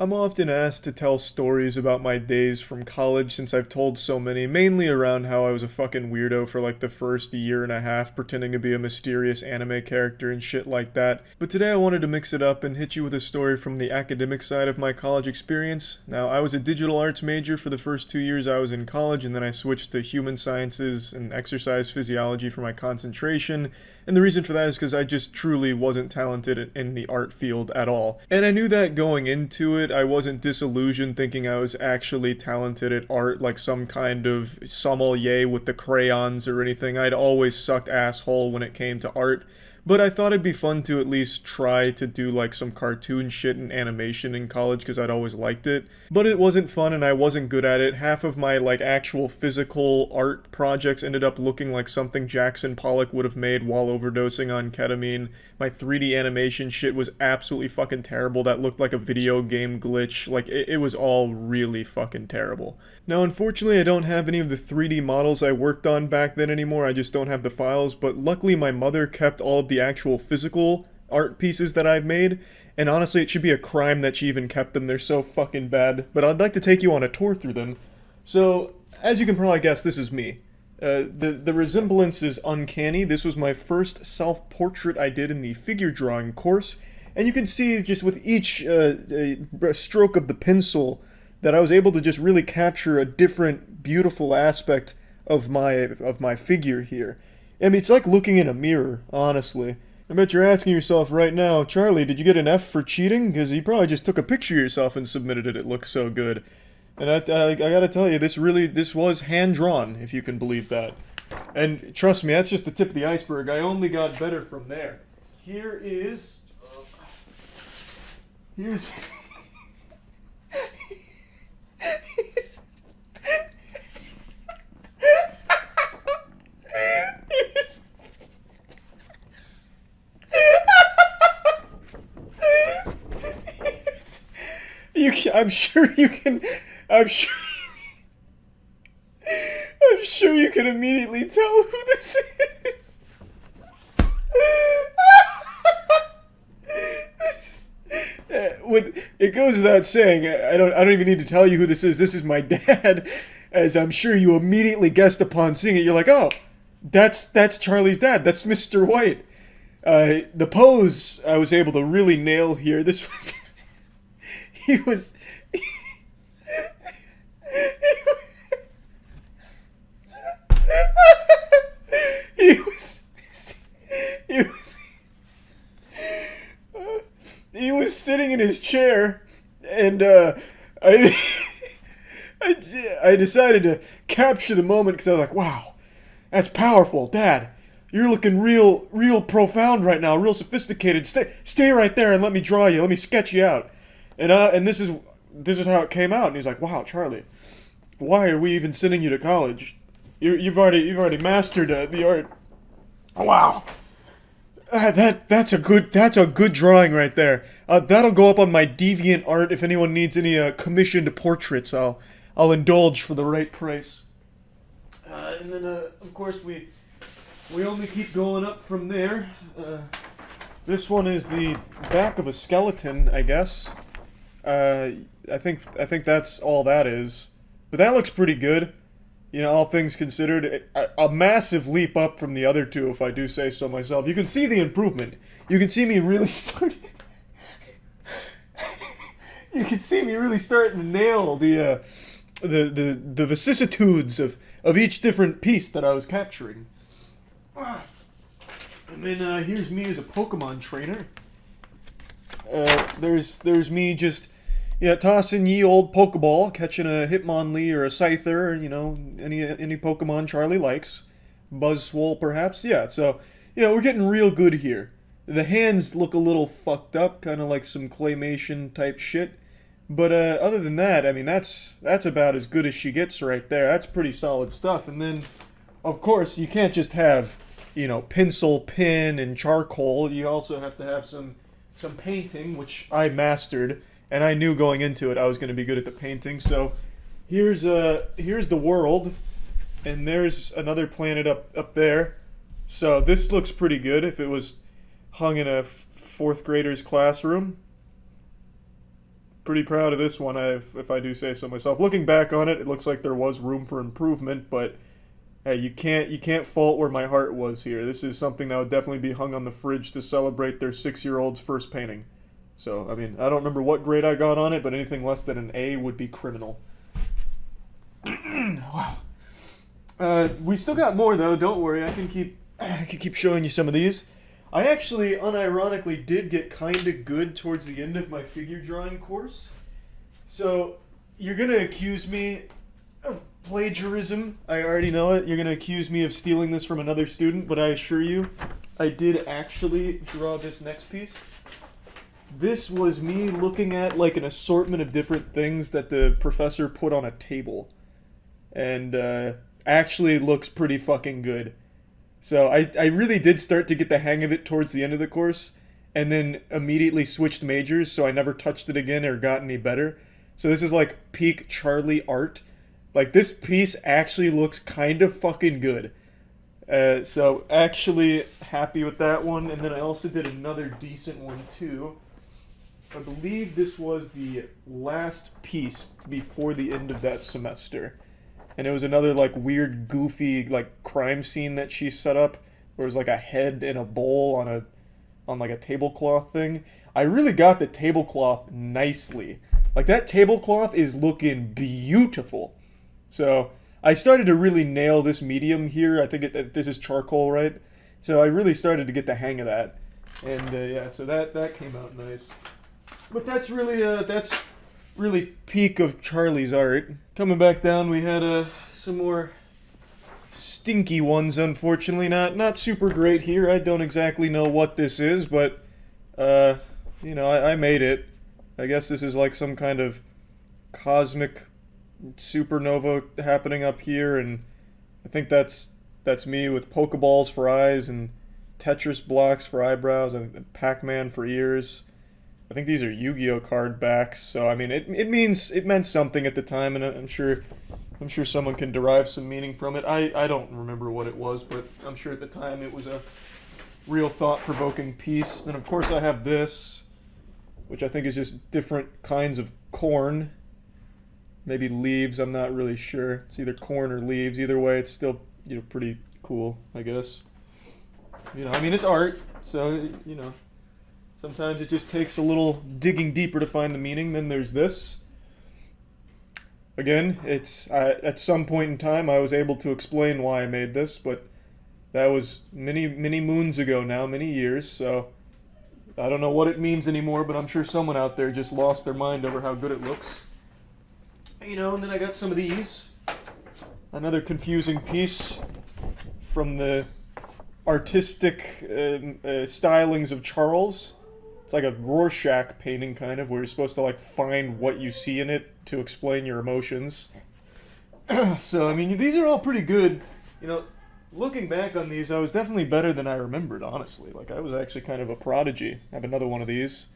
I'm often asked to tell stories about my days from college since I've told so many, mainly around how I was a fucking weirdo for like the first year and a half pretending to be a mysterious anime character and shit like that. But today I wanted to mix it up and hit you with a story from the academic side of my college experience. Now, I was a digital arts major for the first 2 years I was in college, and then I switched to human sciences and exercise physiology for my concentration. And the reason for that is because I just truly wasn't talented in the art field at all. And I knew that going into it. I wasn't disillusioned thinking I was actually talented at art like some kind of sommelier with the crayons or anything. I'd always sucked asshole when it came to art. But I thought it'd be fun to at least try to do like some cartoon shit and animation in college because I'd always liked it. But it wasn't fun and I wasn't good at it. Half of my like actual physical art projects ended up looking like something Jackson Pollock would have made while overdosing on ketamine. My 3D animation shit was absolutely fucking terrible. That looked like a video game glitch. Like it was all really fucking terrible. Now unfortunately I don't have any of the 3D models I worked on back then anymore. I just don't have the files. But luckily my mother kept all of the actual physical art pieces that I've made, and honestly it should be a crime that she even kept them. They're so fucking bad. But I'd like to take you on a tour through them. So, as you can probably guess, this is me. The resemblance is uncanny. This was my first self-portrait I did in the figure drawing course, and you can see just with each stroke of the pencil that I was able to just really capture a different, beautiful aspect of my figure here. I mean, it's like looking in a mirror, honestly. I bet you're asking yourself right now, Charlie, did you get an F for cheating? Because you probably just took a picture of yourself and submitted it. It looks so good. And I gotta tell you, this was hand-drawn, if you can believe that. And trust me, that's just the tip of the iceberg. I only got better from there. Here's... I'm sure you can. I'm sure. I'm sure you can immediately tell who this is. It goes without saying. I don't even need to tell you who this is. This is my dad, as I'm sure you immediately guessed upon seeing it. You're like, oh, that's Charlie's dad. That's Mr. White. The pose I was able to really nail here. This was. He was. He was. He was. He was sitting in his chair, and I. I decided to capture the moment because I was like, "Wow, that's powerful, Dad. You're looking real profound right now, real sophisticated. Stay right there and let me draw you. Let me sketch you out." And this is how it came out. And he's like, "Wow, Charlie, why are we even sending you to college? You've already mastered the art. Wow, that's a good drawing right there. That'll go up on my Deviant Art if anyone needs any commissioned portraits. I'll indulge for the right price." And then of course we only keep going up from there. This one is the back of a skeleton, I guess. I think that's all that is. But that looks pretty good. You know, all things considered. A massive leap up from the other two, if I do say so myself. You can see the improvement. You can see me really starting... You can see me really starting to nail the vicissitudes of each different piece that I was capturing. And then here's me as a Pokemon trainer. There's me just tossing ye old Pokeball, catching a Hitmonlee or a Scyther, you know, any Pokemon Charlie likes. Buzzwole perhaps, yeah. So we're getting real good here. The hands look a little fucked up, kind of like some claymation type shit. But other than that, I mean, that's about as good as she gets right there. That's pretty solid stuff. And then, of course, you can't just have, pencil, pen, and charcoal. You also have to have some painting, which I mastered, and I knew going into it I was going to be good at the painting. So here's the world, and there's another planet up there. So this looks pretty good if it was hung in a fourth grader's classroom. pretty proud of this one, if I do say so myself. Looking back on it, it looks like there was room for improvement, but hey, you can't fault where my heart was here. This is something that would definitely be hung on the fridge to celebrate their 6-year-old's first painting. So, I mean, I don't remember what grade I got on it, but anything less than an A would be criminal. Wow. We still got more though. Don't worry. I can keep showing you some of these. I actually, unironically, did get kind of good towards the end of my figure drawing course. So, you're gonna accuse me of plagiarism. I already know it. You're gonna accuse me of stealing this from another student, but I assure you, I did actually draw this next piece. This was me looking at like an assortment of different things that the professor put on a table, and actually looks pretty fucking good. So I really did start to get the hang of it towards the end of the course, and then immediately switched majors, so I never touched it again or got any better. So this is like peak Charlie art. Like this piece actually looks kind of fucking good. So actually happy with that one, and then I also did another decent one too. I believe this was the last piece before the end of that semester. And it was another like weird goofy like crime scene that she set up where it was like a head in a bowl on like a tablecloth thing. I really got the tablecloth nicely. Like that tablecloth is looking beautiful. So I started to really nail this medium here. I think this is charcoal, right? So I really started to get the hang of that. And yeah, so that came out nice. But that's really peak of Charlie's art. Coming back down, we had some more stinky ones, unfortunately. Not super great here. I don't exactly know what this is, but I made it. I guess this is like some kind of cosmic supernova happening up here, and I think that's me with Pokeballs for eyes and Tetris blocks for eyebrows, and Pac-Man for ears. I think these are Yu-Gi-Oh card backs, so I mean it meant something at the time, and I'm sure someone can derive some meaning from it. I don't remember what it was, but I'm sure at the time it was a real thought-provoking piece. Then of course I have this, which I think is just different kinds of corn. Maybe leaves, I'm not really sure. It's either corn or leaves. Either way, it's still, pretty cool, I guess. I mean, it's art, so, sometimes it just takes a little digging deeper to find the meaning. Then there's this. Again, it's at some point in time I was able to explain why I made this, but that was many, many moons ago now, many years, so I don't know what it means anymore, but I'm sure someone out there just lost their mind over how good it looks. And then I got some of these. Another confusing piece from the artistic stylings of Charles. It's like a Rorschach painting, kind of, where you're supposed to, like, find what you see in it to explain your emotions. So, I mean, these are all pretty good. Looking back on these, I was definitely better than I remembered, honestly. Like, I was actually kind of a prodigy. I have another one of these.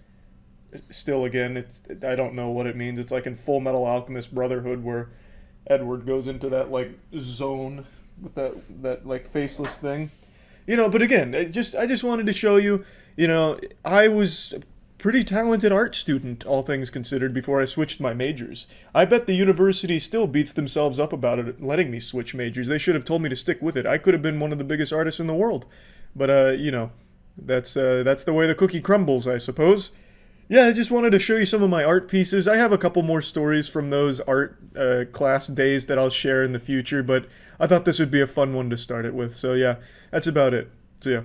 Still, again, I don't know what it means. It's like in Full Metal Alchemist Brotherhood, where Edward goes into that, like, zone with that like, faceless thing. But again, I just wanted to show you, I was a pretty talented art student, all things considered, before I switched my majors. I bet the university still beats themselves up about it, letting me switch majors. They should have told me to stick with it. I could have been one of the biggest artists in the world. But, that's the way the cookie crumbles, I suppose. Yeah, I just wanted to show you some of my art pieces. I have a couple more stories from those art class days that I'll share in the future, but I thought this would be a fun one to start it with. So yeah, that's about it. See ya.